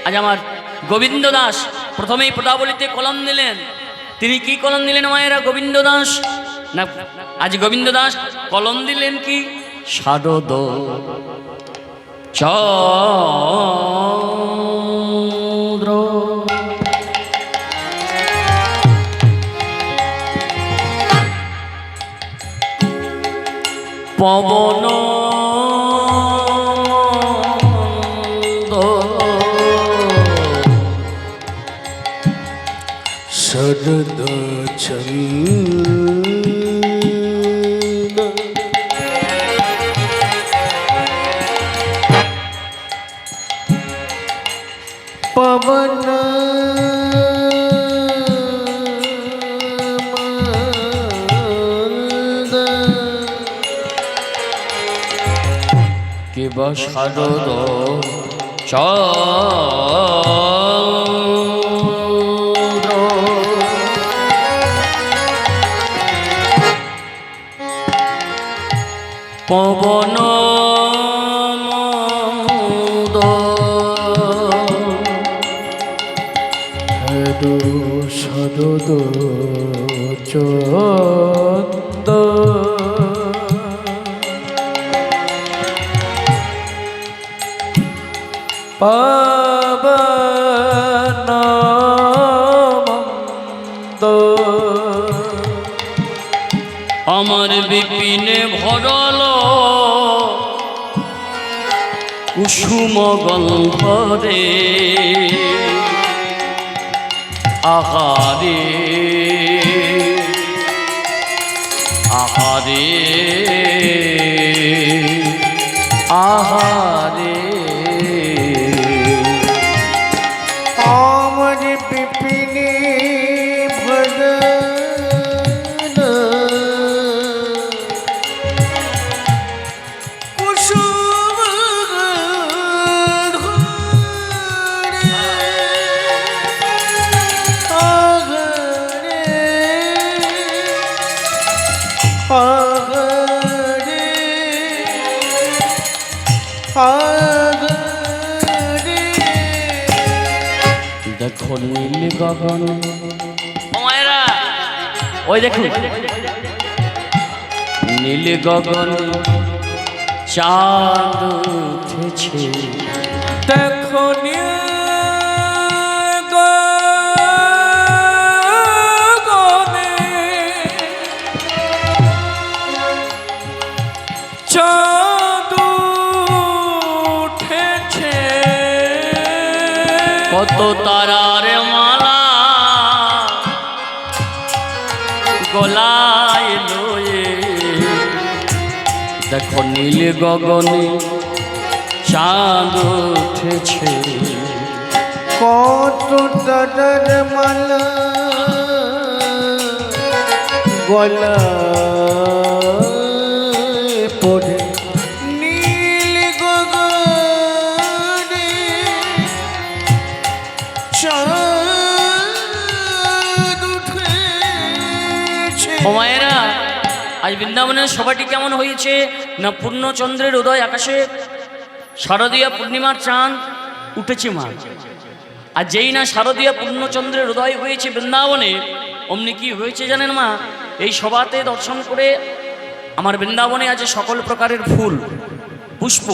আজ আমার গোবিন্দ দাস প্রথমেই পদাবলিতে কলম দিলেন। তিনি কি কলম দিলেন মায়েরা? গোবিন্দ দাস না, আজ গোবিন্দ দাস কলম দিলেন কি? শারদ চন্দ্র পবন শরদ চন্দ্র পবন কেবা শারদ চন্দ্র পবন মদ হেদু শরদ চন্দ্র পবন মন্দ আমার বিপিনে ভরল কুসুম গন্ধরে আহারে আহারে আহারে আমার বিপিনে ভরল কুসুম গন্ধরে আহারে আহারে আহারে দেখো নীল গগন মায়েরা, ওই দেখো নীল গগন চাঁদ উঠেছে। দেখো গগনে চাঁদ উঠেছে। কত তারার মালা গলায় লয়ে, দেখো নীল গগনে চাঁদ উঠেছে। কত তারার মালা গলায় পড়ে নীল গগনে চাঁদ উঠেছে। ও মায়েরা, আজ বৃন্দাবনের সভাটি কেমন হয়েছে না? পূর্ণচন্দ্রের উদয় আকাশে শারদীয়া পূর্ণিমার চাঁদ উঠেছে মা। আর যেই না শারদীয়া পূর্ণচন্দ্রের উদয় হয়েছে বৃন্দাবনে, অমনি কি হয়েছে জানেন মা? এই সভাতে দর্শন করে আমার বৃন্দাবনে আজ সকল প্রকারের ফুল পুষ্প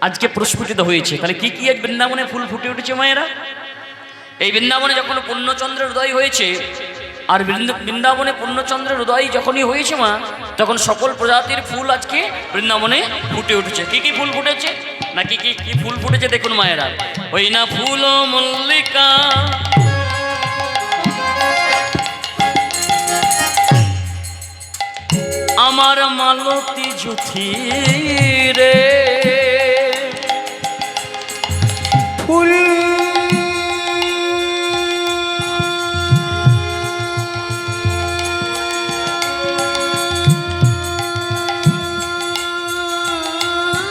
আজকে প্রস্ফুটিত হয়েছে। তাহলে কি কি আজ বৃন্দাবনে ফুল ফুটে উঠেছে মায়েরা? এই বৃন্দাবনে যখন পূর্ণচন্দ্রের উদয় হয়েছে, আর বৃন্দাবনে পূর্ণচন্দ্রের উদয় যখনই হয়েছে মা, তখন সকল প্রজাতির ফুল আজকে বৃন্দাবনে ফুটে উঠেছে। কি কি ফুল ফুটেছে না কি কি কি ফুল ফুটেছে দেখুন মায়েরা। ওই না ফুল মল্লিকা, আমার মালতী জুথি রে, ফুল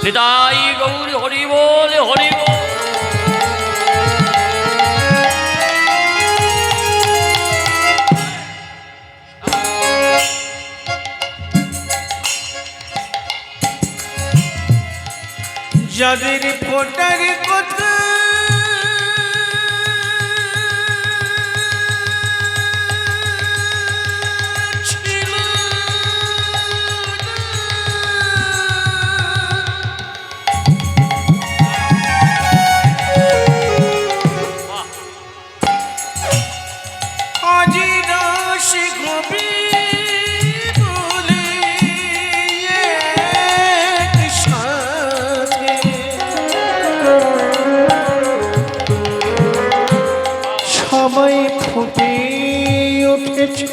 নিতাই গৌরী হরি বল হরি বল। যাদের ফোটার কথা ফুটেছে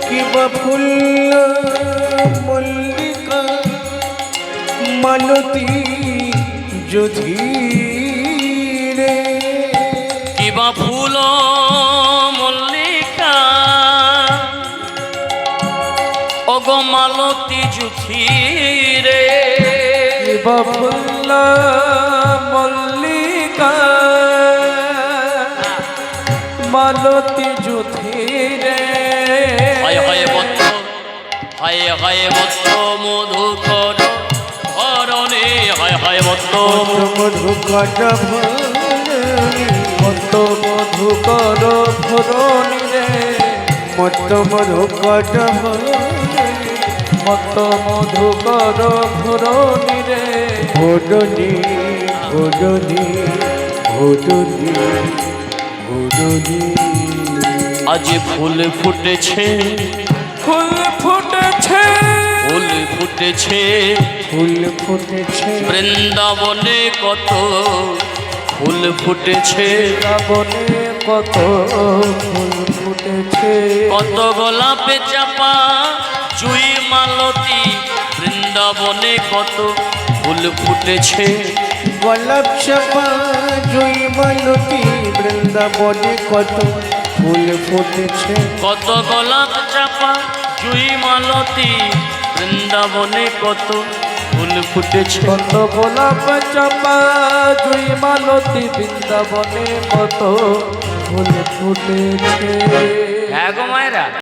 কিবা ফুল মল্লিকা মালতী যুধিরে কিবা ফুল মল্লিকা অগো মালতী যুথিরে কিবা ফুল মল্লিকা মালতী যুধিরে হায় হায় বদ্ধ হায় হায় বদ্ধ মধুকর ধরণে হায় হায় বদ্ধ মধুকট মত মধুকর ভরণী রে মত মধুকট মত মধুকর ভরণী রে ভোডনি ভোডনি ভোডনি ভোডনি আজ ফুল ফুটেছে ফুল ফুটেছে ফুল ফুটেছে ফুল ফুটেছে বৃন্দাবনে কত ফুল ফুটেছে শ্রাবণে কত ফুল ফুটেছে কত গোলাপে চাপা জুই মালতী বৃন্দাবনে কত ফুল ফুটেছে গোলাপ চাপা জুই মালতী বৃন্দাবনে কত ফুল ফুটেছে কত গোলাপ চাপা জুই মালতী বৃন্দাবনে কত ফুল ফুটেছে কত গোলাপ চাপা জুই মালতী বৃন্দাবনে কত ফুল ফুটেছে হ্যাঁ গো মায়েরা।